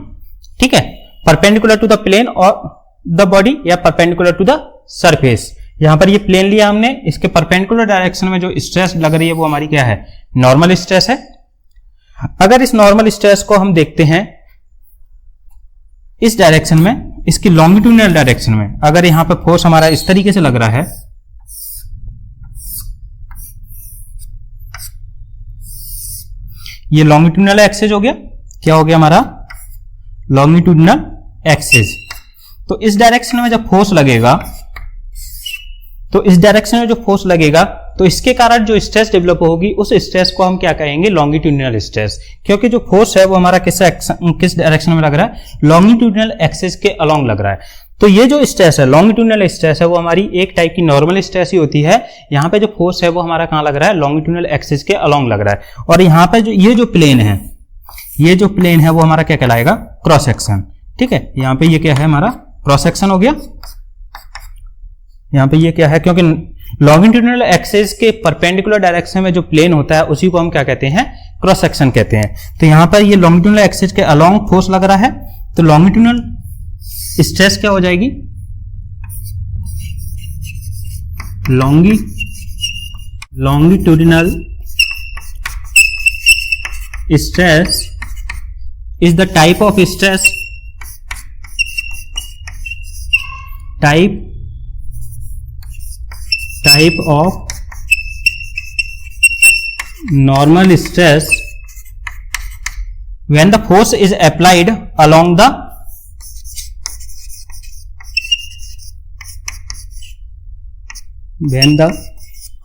ठीक है, perpendicular to the plane of the body या परपेंडिकुलर टू द सरफेस। यहां पर ये प्लेन लिया हमने, इसके परपेंडिकुलर डायरेक्शन में जो स्ट्रेस लग रही है वो हमारी क्या है, नॉर्मल स्ट्रेस है। अगर इस नॉर्मल स्ट्रेस को हम देखते हैं इस डायरेक्शन में, इसकी लॉन्गिट्यूडिनल डायरेक्शन में, अगर यहां पर फोर्स हमारा इस तरीके से लग रहा है, ये लॉन्गिट्यूडिनल एक्सिस हो गया, क्या हो गया हमारा, लॉन्गिट्यूडिनल एक्सिस। तो इस डायरेक्शन में जब फोर्स लगेगा, तो इस डायरेक्शन में जो फोर्स लगेगा तो इसके कारण जो स्ट्रेस डेवलप होगी उस स्ट्रेस को हम क्या कहेंगे, लॉन्गिट्यूडिनल स्ट्रेस। क्योंकि जो फोर्स है वो हमारा किस डायरेक्शन में लग रहा है, लॉन्गिट्यूडिनल एक्सिस के अलोंग लग रहा है। तो ये जो स्ट्रेस है, लॉन्गिट्यूडिनल स्ट्रेस है, वो हमारी एक टाइप की नॉर्मल स्ट्रेस ही होती है। यहाँ पे जो फोर्स है वो हमारा कहाँ लग रहा है, लॉन्गिट्यूडिनल एक्सिस के अलोंग लग रहा है। और यहाँ पे जो ये जो प्लेन है, ये जो प्लेन है वो हमारा क्या कहलाएगा, क्रॉस सेक्शन। ठीक है, यहाँ पे ये क्या है, हमारा क्रॉस सेक्शन हो गया। यहाँ पे ये क्या है, क्योंकि लॉन्गिट्यूडिनल एक्सिस के परपेंडिकुलर डायरेक्शन में जो प्लेन होता है उसी को हम क्या कहते हैं, क्रॉस सेक्शन कहते हैं। तो यहाँ पर ये लॉन्गिट्यूडिनल एक्सिस के अलोंग फोर्स लग रहा है, तो लॉन्गिट्यूडिनल स्ट्रेस क्या हो जाएगी, longitudinal stress is the type type of normal stress when the force is applied along the when the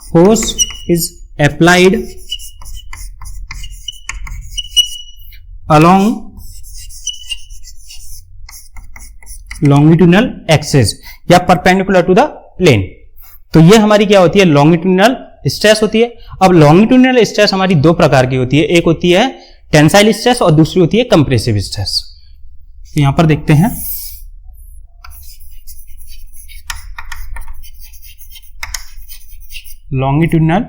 force is applied along longitudinal axis या perpendicular to the plane। तो ये हमारी क्या होती है, longitudinal स्ट्रेस होती है। अब longitudinal स्ट्रेस हमारी दो प्रकार की होती है, एक होती है टेंसाइल स्ट्रेस और दूसरी होती है कंप्रेसिव स्ट्रेस। तो यहां पर देखते हैं, लॉन्गिट्यूडिनल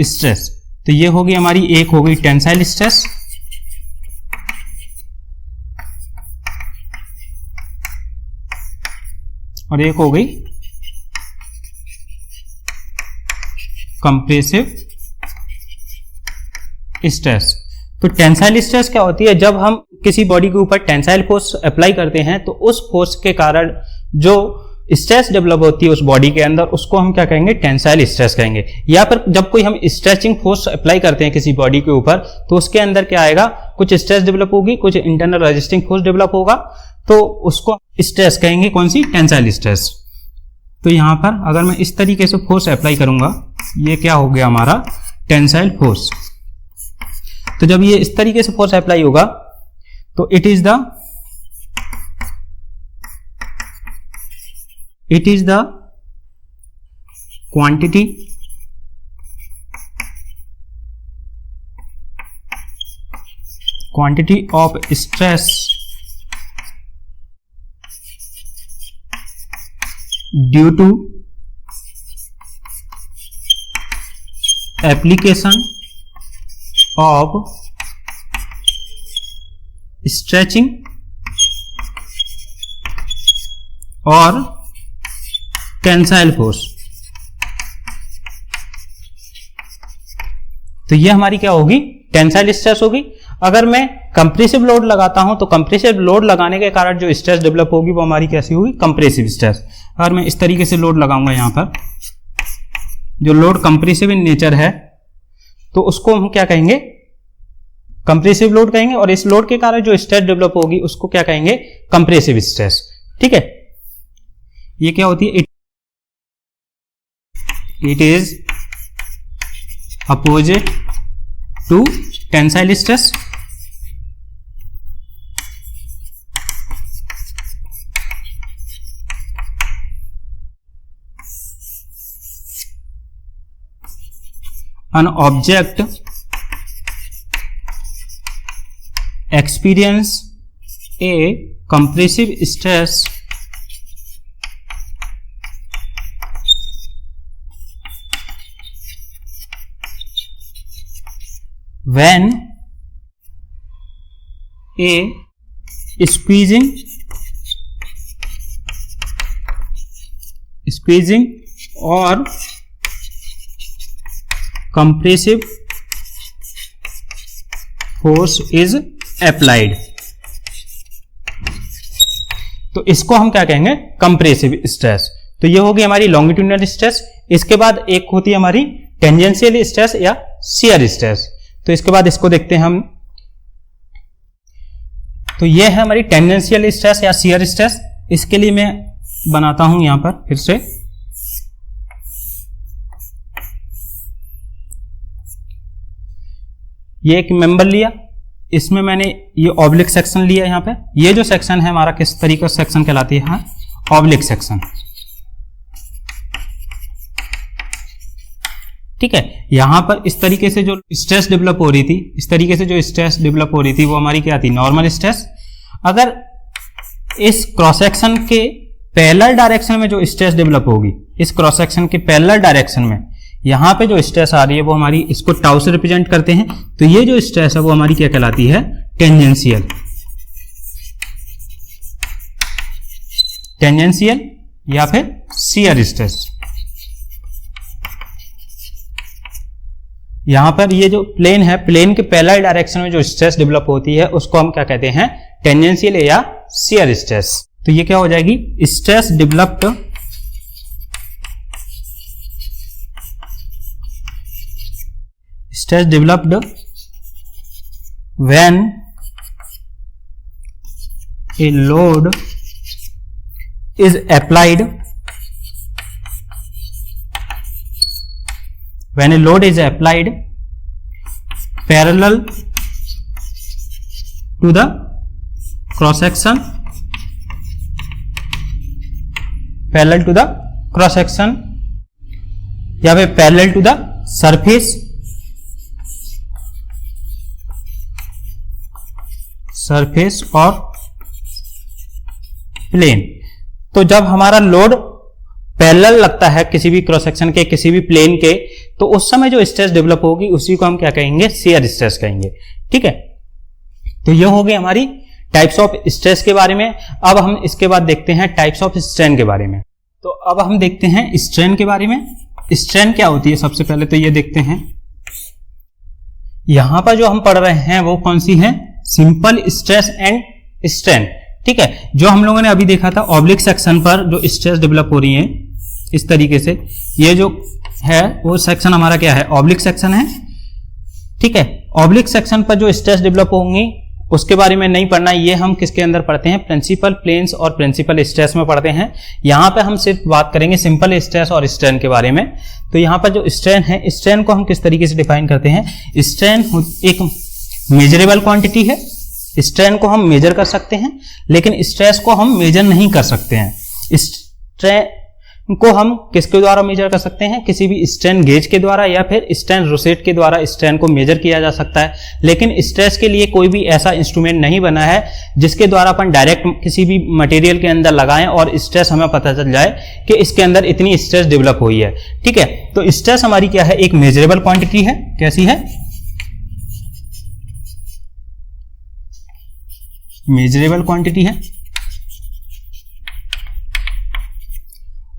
स्ट्रेस, तो ये होगी हमारी, एक हो गई टेंसाइल स्ट्रेस और एक हो गई कंप्रेसिव स्ट्रेस। तो टेंसाइल स्ट्रेस क्या होती है, जब हम किसी बॉडी के ऊपर टेंसाइल फोर्स अप्लाई करते हैं तो उस फोर्स के कारण जो स्ट्रेस डेवलप होती है उस बॉडी के अंदर, उसको हम क्या कहेंगे, टेंसाइल स्ट्रेस कहेंगे। या फिर जब कोई हम स्ट्रेचिंग फोर्स अप्लाई करते हैं किसी बॉडी के ऊपर तो उसके अंदर क्या आएगा, कुछ स्ट्रेस डेवलप होगी, कुछ इंटरनल रेजिस्टिंग फोर्स डेवलप होगा, तो उसको स्ट्रेस कहेंगे, कौन सी, टेंसाइल स्ट्रेस। तो यहां पर अगर मैं इस तरीके से फोर्स अप्लाई करूंगा, ये क्या हो गया हमारा टेंसाइल फोर्स। तो जब ये इस तरीके से फोर्स अप्लाई होगा तो it is the quantity of stress due to application of stretching और टेंसाइल फोर्स। तो ये हमारी क्या होगी, टेंसाइल स्ट्रेस होगी। अगर मैं कंप्रेसिव लोड लगाता हूं तो कंप्रेसिव लोड लगाने के कारण जो स्ट्रेस डेवलप होगी वो हमारी कैसी होगी, कंप्रेसिव स्ट्रेस। अगर मैं इस तरीके से लोड लगाऊंगा, यहां पर जो लोड कंप्रेसिव इन नेचर है तो उसको हम क्या कहेंगे, कंप्रेसिव लोड कहेंगे, और इस लोड के कारण जो स्ट्रेस डेवलप होगी उसको क्या कहेंगे, कंप्रेसिव स्ट्रेस। ठीक है, ये क्या होती है, it is opposite to tensile stress. An object experience a compressive stress when a squeezing or compressive force is applied। तो इसको हम क्या कहेंगे, कंप्रेसिव स्ट्रेस। तो ये होगी हमारी लॉन्गिट्यूडिनल स्ट्रेस। इसके बाद एक होती है हमारी टेंजेंशियल स्ट्रेस या शियर स्ट्रेस। तो इसके बाद इसको देखते हैं हम। तो ये है हमारी टेंजेंशियल स्ट्रेस या शियर स्ट्रेस। इसके लिए मैं बनाता हूं यहां पर फिर से, ये एक मेंबर लिया, इसमें मैंने ये ऑब्लिक सेक्शन लिया। यहां पे ये जो सेक्शन है हमारा किस तरीके से सेक्शन कहलाती है, हाँ, ऑब्लिक सेक्शन। ठीक है, यहां पर इस तरीके से जो स्ट्रेस डेवलप हो रही थी, इस तरीके से जो स्ट्रेस डेवलप हो रही थी वो हमारी क्या थी, नॉर्मल स्ट्रेस। अगर इस क्रॉस सेक्शन के पैरेलल डायरेक्शन में जो स्ट्रेस डेवलप होगी, इस क्रॉस सेक्शन के पैरेलल डायरेक्शन में यहां पे जो स्ट्रेस आ रही है वो हमारी, इसको टाउ से रिप्रेजेंट करते हैं। तो ये जो स्ट्रेस है वो हमारी क्या कहलाती है, टेंजेंशियल। टेंजेंशियल या फिर शियर स्ट्रेस। यहां पर ये जो प्लेन है, प्लेन के पैरेलल डायरेक्शन में जो स्ट्रेस डेवलप होती है उसको हम क्या कहते हैं, टेंजेंशियल या शियर स्ट्रेस। तो ये क्या हो जाएगी, stress developed stress developed when a load is applied parallel to the cross section या फिर पैरेलल टू द सरफेस और प्लेन। तो जब हमारा लोड पैरेलल लगता है किसी भी क्रॉस सेक्शन के, किसी भी प्लेन के, तो उस समय जो स्ट्रेस डेवलप होगी उसी को हम क्या कहेंगे, शियर स्ट्रेस कहेंगे। ठीक है, तो ये हो गई हमारी टाइप्स ऑफ स्ट्रेस के बारे में। अब हम इसके बाद देखते हैं टाइप्स ऑफ स्ट्रेन के बारे में। तो अब हम देखते हैं स्ट्रेन के बारे में। स्ट्रेन क्या होती है, सबसे पहले तो ये देखते हैं। यहां पर जो हम पढ़ रहे हैं वो कौन सी है, सिंपल स्ट्रेस एंड स्ट्रेन। ठीक है, जो हम लोगों ने अभी देखा था ऑब्लिक सेक्शन पर जो स्ट्रेस डेवलप हो रही है इस तरीके से, ये जो है वो सेक्शन हमारा क्या है, ऑब्लिक सेक्शन है। ठीक है, ऑब्लिक सेक्शन पर जो स्ट्रेस डेवलप होंगी उसके बारे में नहीं पढ़ना, ये हम किसके अंदर पढ़ते हैं, प्रिंसिपल प्लेन्स और प्रिंसिपल स्ट्रेस में पढ़ते हैं। यहां पे हम सिर्फ बात करेंगे सिंपल स्ट्रेस और स्ट्रेन के बारे में। तो यहां पर जो स्ट्रेन है, स्ट्रेन को हम किस तरीके से डिफाइन करते हैं, स्ट्रेन एक मेजरेबल क्वांटिटी है। स्ट्रेन को हम मेजर कर सकते हैं, लेकिन स्ट्रेस को हम मेजर नहीं कर सकते हैं। स्ट्रेन को हम किसके द्वारा मेजर कर सकते हैं, किसी भी स्ट्रेन गेज के द्वारा या फिर स्ट्रेन रोसेट के द्वारा स्ट्रेन को मेजर किया जा सकता है। लेकिन स्ट्रेस के लिए कोई भी ऐसा इंस्ट्रूमेंट नहीं बना है जिसके द्वारा अपन डायरेक्ट किसी भी मटेरियल के अंदर लगाएं और स्ट्रेस हमें पता चल जाए कि इसके अंदर इतनी स्ट्रेस डेवलप हुई है। ठीक है, तो स्ट्रेस हमारी क्या है, एक मेजरेबल क्वांटिटी है। कैसी है, मेजरेबल क्वांटिटी है।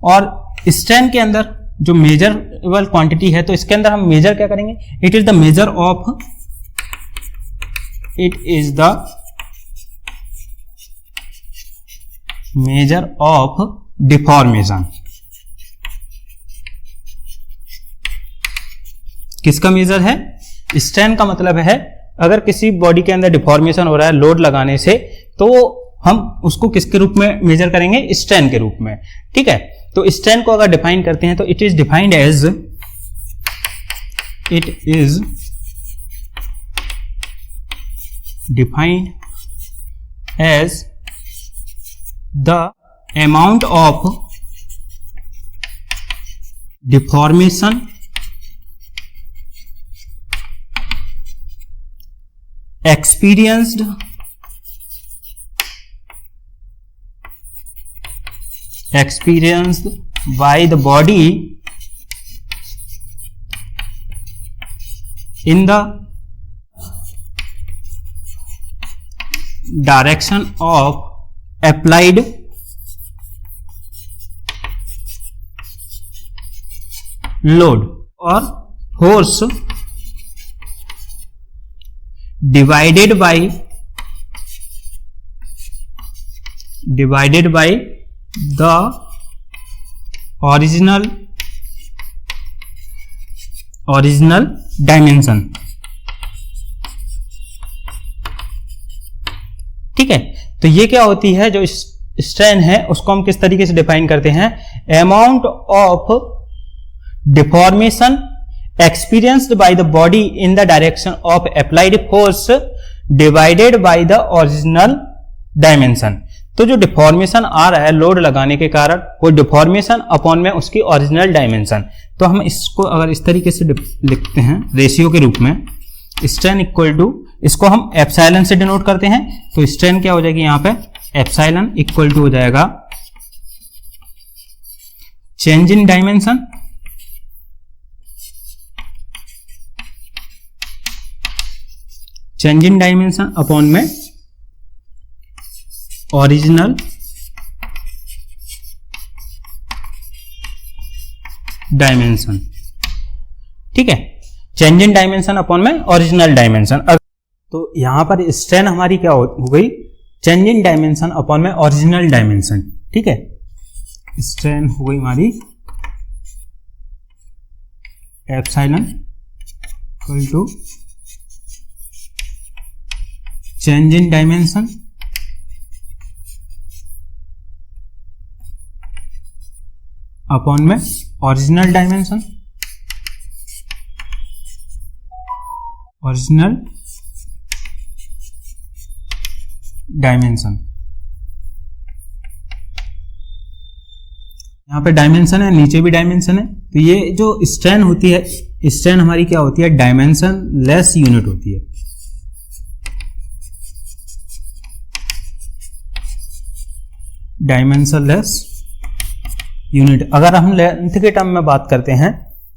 और स्ट्रेन के अंदर जो मेजरेबल क्वांटिटी है, तो इसके अंदर हम मेजर क्या करेंगे, it is the measure of deformation. किसका मेजर है, स्ट्रेन का मतलब है अगर किसी बॉडी के अंदर डिफॉर्मेशन हो रहा है लोड लगाने से, तो हम उसको किसके रूप में मेजर करेंगे, स्ट्रेन के रूप में। ठीक है, तो स्ट्रेन को अगर डिफाइन करते हैं तो it is defined as the amount of deformation experienced by the body in the direction of applied load or force divided by the original dimension। ठीक है, तो ये क्या होती है, जो स्ट्रेन है उसको हम किस तरीके से डिफाइन करते हैं, amount of deformation experienced by the body in the direction of applied force divided by the original dimension। तो जो डिफॉर्मेशन आ रहा है लोड लगाने के कारण, वो डिफॉर्मेशन अपॉन में उसकी ओरिजिनल डायमेंशन। तो हम इसको अगर इस तरीके से लिखते हैं रेशियो के रूप में, स्ट्रेन इक्वल टू, इसको हम एप्सिलॉन से डिनोट करते हैं। तो स्ट्रेन क्या हो जाएगी यहां पे, एप्सिलॉन इक्वल टू हो जाएगा चेंज इन डायमेंशन अपॉन में ओरिजिनल डायमेंशन। ठीक है, चेंज इन डायमेंशन अपॉन में ओरिजिनल डायमेंशन। तो यहां पर स्ट्रेन हमारी क्या हो गई, चेंज इन डायमेंशन अपॉन में ओरिजिनल डायमेंशन। ठीक है, स्ट्रेन हो गई हमारी epsilon equal to change in dimension upon में ओरिजिनल डायमेंशन, ओरिजिनल डायमेंशन। यहाँ पे डायमेंशन है, नीचे भी डायमेंशन है। तो ये जो स्ट्रेन होती है, स्ट्रेन हमारी क्या होती है, डायमेंशन लेस यूनिट होती है। Dimension less unit. अगर हम लेंथ के टर्म में बात करते हैं,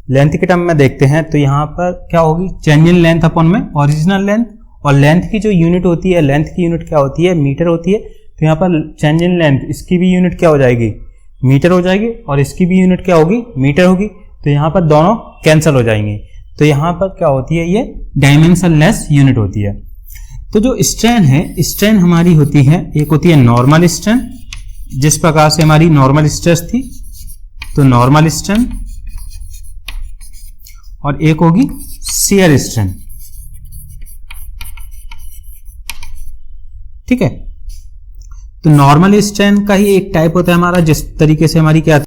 लेंथ के टर्म में देखते हैं, तो यहाँ पर क्या होगी, चेंज इन लेंथ अपॉन में ओरिजिनल लेंथ। और लेंथ की जो यूनिट होती है, लेंथ की यूनिट क्या होती है, मीटर होती है। तो यहाँ पर चेंज इन लेंथ, इसकी भी यूनिट क्या हो जाएगी, मीटर हो जाएगी, और इसकी भी यूनिट क्या होगी, मीटर होगी। तो यहाँ पर दोनों कैंसिल हो जाएंगे। तो यहाँ पर क्या होती है, ये डायमेंशन लेस यूनिट होती है। तो जो स्ट्रेन है, स्ट्रेन हमारी होती है, एक होती है नॉर्मल स्ट्रेन, जिस प्रकार से हमारी नॉर्मल स्ट्रेस थी, तो नॉर्मल स्ट्रेन, और एक होगी शियर स्ट्रेन। ठीक है। तो नॉर्मल स्ट्रेन का ही एक टाइप होता है हमारा, जिस तरीके से हमारी क्या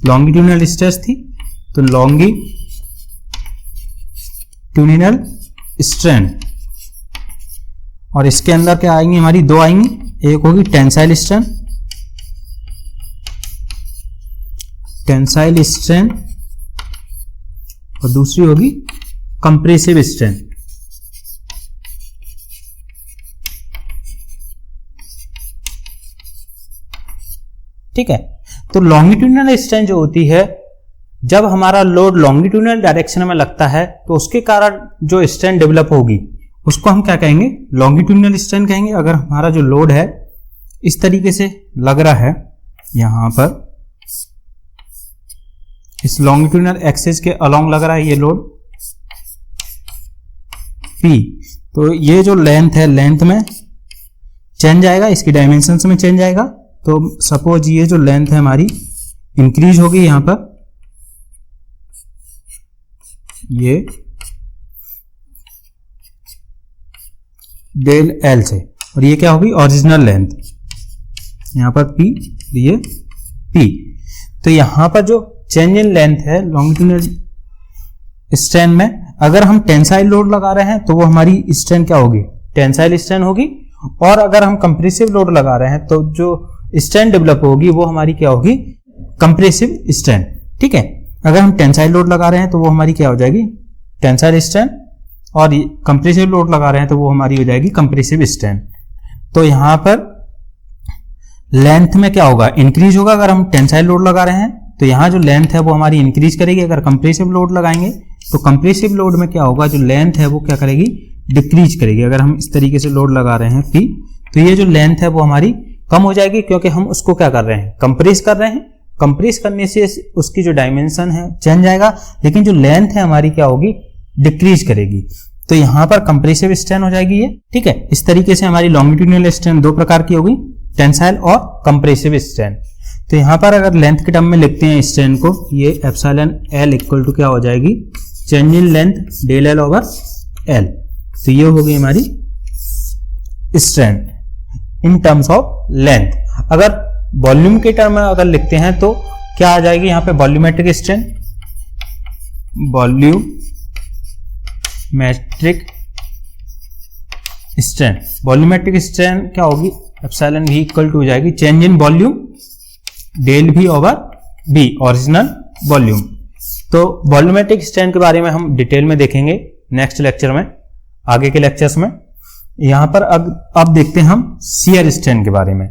लॉन्गिट्यूडिनल स्ट्रेस थी, तो लॉन्गिट्यूडिनल स्ट्रेन। और इसके अंदर क्या आएंगी, हमारी दो आएंगी, एक होगी टेंसाइल स्ट्रेन, टेंसाइल स्ट्रेन, और दूसरी होगी कंप्रेसिव स्ट्रेन। ठीक है। तो लॉन्गिट्यूडिनल स्ट्रेन जो होती है, जब हमारा लोड लॉन्गिट्यूडिनल डायरेक्शन में लगता है, तो उसके कारण जो स्ट्रेन डेवलप होगी, उसको हम क्या कहेंगे, लॉन्गिट्यूडिनल स्ट्रेन कहेंगे। अगर हमारा जो लोड है इस तरीके से लग रहा है, यहां पर इस लॉन्गिट्यूडिनल एक्सिस के अलोंग लग रहा है ये लोड P, तो ये जो लेंथ है, लेंथ में चेंज आएगा, इसकी डायमेंशंस में चेंज आएगा। तो सपोज ये जो लेंथ है हमारी इंक्रीज होगी यहां पर, ये डेल L से, और ये क्या होगी, ओरिजिनल लेंथ, यहां पर P, ये P। तो यहां पर जो चेंज इन लेंथ है लॉन्गिट्यूडिनल स्ट्रेन में, अगर हम टेंसाइल लोड लगा रहे हैं तो वो हमारी स्ट्रेन क्या होगी, टेंसाइल स्ट्रेन होगी। और अगर हम कंप्रेसिव लोड लगा रहे हैं तो जो स्ट्रेन डेवलप होगी वो हमारी क्या होगी, कंप्रेसिव स्ट्रेन। ठीक है। अगर हम टेंसाइल लोड लगा रहे हैं तो वो हमारी क्या हो जाएगी, टेंसाइल स्ट्रेन, और कंप्रेसिव लोड लगा रहे हैं तो वो हमारी हो जाएगी कंप्रेसिव स्ट्रेन। तो यहां पर लेंथ में क्या होगा, इंक्रीज होगा। अगर हम टेंसाइल लोड लगा रहे हैं तो यहां जो लेंथ है वो हमारी इंक्रीज करेगी। अगर कंप्रेसिव लोड लगाएंगे तो कंप्रेसिव लोड में क्या होगा, जो लेंथ है वो क्या करेगी, डिक्रीज करेगी। अगर हम इस तरीके से लोड लगा रहे हैं P, तो ये जो लेंथ है वो हमारी कम हो जाएगी, क्योंकि हम उसको क्या कर रहे हैं, कंप्रेस कर रहे हैं। कंप्रेस करने से उसकी जो डायमेंशन है चेंज आएगा, लेकिन जो लेंथ है हमारी क्या होगी, डिक्रीज करेगी। तो यहां पर कंप्रेसिव स्ट्रेन हो जाएगी ये। ठीक है। इस तरीके से हमारी लॉन्गिट्यूडिनल स्ट्रेन दो प्रकार की होगी, टेंसाइल और कंप्रेसिव स्ट्रेन। तो यहां पर अगर लेंथ के टर्म में लिखते हैं स्ट्रेन को, ये एप्सिलॉन L इक्वल टू क्या हो जाएगी, change in length del L over L। तो ये हो गई हमारी strain in terms of length. अगर वॉल्यूम के टर्म में अगर लिखते हैं तो क्या आ जाएगी, यहां पे volumetric strain, volumetric strain. Volumetric strain क्या होगी, एप्सिलॉन V इक्वल टू हो जाएगी change in volume del V over B, original volume. तो वॉल्यूमेट्रिक स्ट्रेन के बारे में हम डिटेल में देखेंगे नेक्स्ट लेक्चर में, आगे के लेक्चर्स में। यहां पर अब देखते हैं हम शियर स्ट्रेन के बारे में।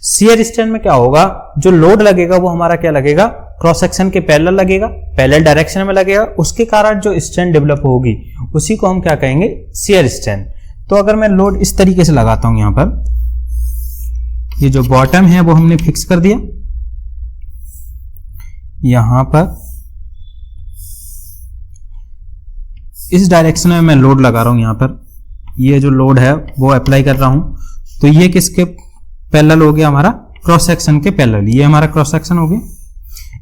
शियर स्ट्रेन में क्या होगा, जो लोड लगेगा वो हमारा क्या लगेगा, क्रॉस सेक्शन के पैरेलल लगेगा, पैरेलल डायरेक्शन में लगेगा। उसके कारण जो स्ट्रेन डेवलप होगी उसी को हम क्या कहेंगे, शियर स्ट्रेन। तो अगर मैं लोड इस तरीके से लगाता हूं, यहां पर ये जो बॉटम है वो हमने फिक्स कर दिया, यहां पर इस डायरेक्शन में मैं लोड लगा रहा हूं, यहां पर ये जो लोड है वो अप्लाई कर रहा हूं। तो ये किसके पैरेलल हो गया, हमारा क्रॉस सेक्शन के पैरेलल। ये हमारा क्रॉस सेक्शन हो गया,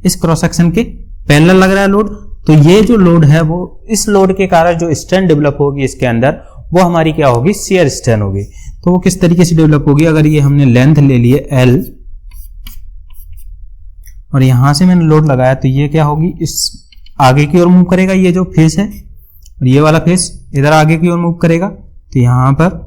इस क्रॉस सेक्शन के पैरेलल लग रहा है लोड। तो ये जो लोड है वो इस लोड के कारण जो स्ट्रेन डेवलप होगी इसके अंदर वो हमारी क्या होगी, शियर स्ट्रेन होगी। तो वो किस तरीके से डेवलप होगी, अगर ये हमने लेंथ ले लिए L और यहां से मैंने लोड लगाया तो ये क्या होगी, इस आगे की ओर मूव करेगा ये जो फेस है, और ये वाला फेस इधर आगे की ओर मूव करेगा। तो यहां पर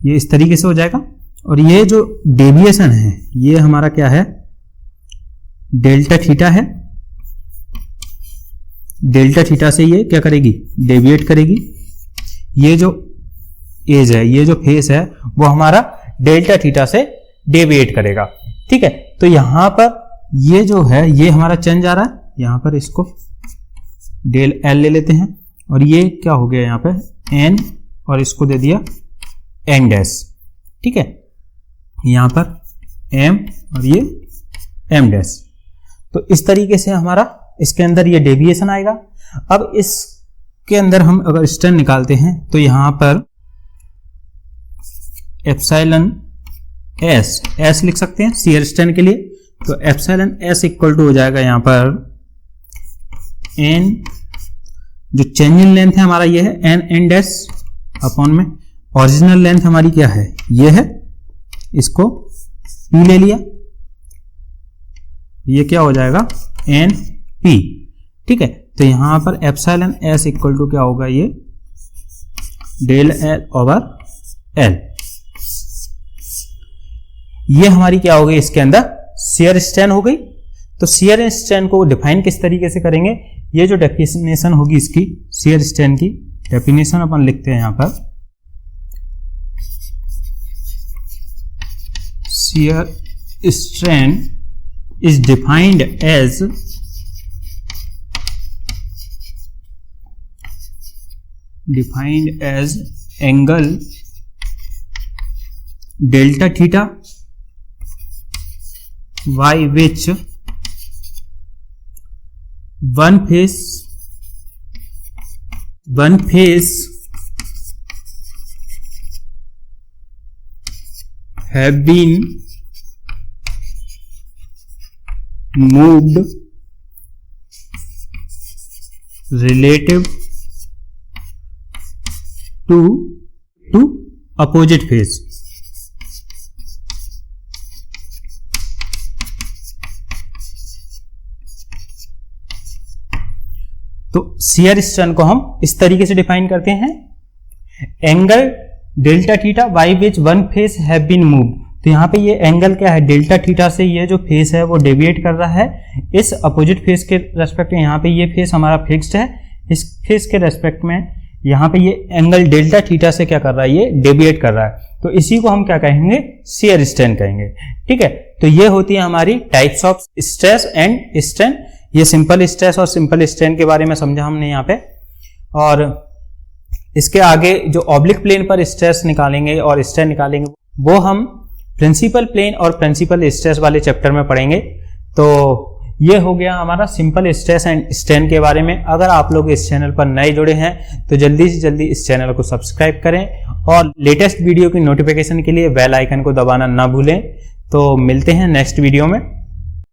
ये इस तरीके से हो जाएगा। और ये जो डेविएशन है ये हमारा क्या है, डेल्टा थीटा है। डेल्टा थीटा से ये क्या करेगी, डेविएट करेगी। ये जो एज है, ये जो फेस है वो हमारा डेल्टा थीटा से डेविएट करेगा। ठीक है, तो यहां पर ये जो है ये हमारा चेंज आ रहा है, यहां पर इसको डेल एल ले लेते हैं और ये क्या हो गया यहां पे एन और इसको दे दिया एन डैश। ठीक है, यहां पर एम और ये एम डैश। तो इस तरीके से हमारा इसके अंदर ये डेविएशन आएगा। अब इसके अंदर हम अगर स्ट्रेन निकालते हैं तो यहां पर एप्सिलॉन एस लिख सकते हैं शियर स्ट्रेन के लिए। तो एप्सिलॉन एस इक्वल टू हो जाएगा यहां पर एन, जो चेंज इन लेंथ है हमारा ये है एन डैश अपॉन में ओरिजिनल लेंथ हमारी क्या है, ये है, इसको पी ले लिया, ये क्या हो जाएगा एन पी। ठीक है, तो यहां पर एप्सिलॉन एस इक्वल टू क्या होगा, ये डेल एल ओवर एल। ये हमारी क्या हो गई, इसके अंदर शियर स्ट्रेन हो गई। तो शियर स्ट्रेन को डिफाइन किस तरीके से करेंगे, ये जो डेफिनेशन होगी इसकी शियर स्ट्रेन की डेफिनेशन अपन लिखते हैं यहां पर, shear strain is defined as angle delta theta by which one phase have been moved relative to opposite phase। तो शियर स्ट्रेन को हम इस तरीके से डिफाइन करते हैं, angle delta theta by which one face have been moved. तो यहाँ पे ये एंगल क्या है, डेल्टा थीटा से ये जो फेस है वो डेविएट कर रहा है इस अपोजिट फेस के रेस्पेक्ट में। यहाँ पे ये फेस हमारा फिक्स्ड है, इस फेस के रेस्पेक्ट में यहाँ पे ये एंगल डेल्टा थीटा से क्या कर रहा है, ये डेविएट कर रहा है। तो इसी को हम क्या कहेंगे, शियर स्ट्रेन कहेंगे। ठीक है, तो ये होती है हमारी types of stress and strain. ये सिंपल स्ट्रेस और सिंपल स्ट्रेन के बारे में समझा हमने यहाँ पे। और इसके आगे जो ऑब्लिक प्लेन पर स्ट्रेस निकालेंगे और स्ट्रेन निकालेंगे वो हम प्रिंसिपल प्लेन और प्रिंसिपल स्ट्रेस वाले चैप्टर में पढ़ेंगे। तो ये हो गया हमारा सिंपल स्ट्रेस एंड स्ट्रेन के बारे में। अगर आप लोग इस चैनल पर नए जुड़े हैं तो जल्दी से जल्दी इस चैनल को सब्सक्राइब करें और लेटेस्ट वीडियो की नोटिफिकेशन के लिए बेल आइकन को दबाना ना भूलें। तो मिलते हैं नेक्स्ट वीडियो में।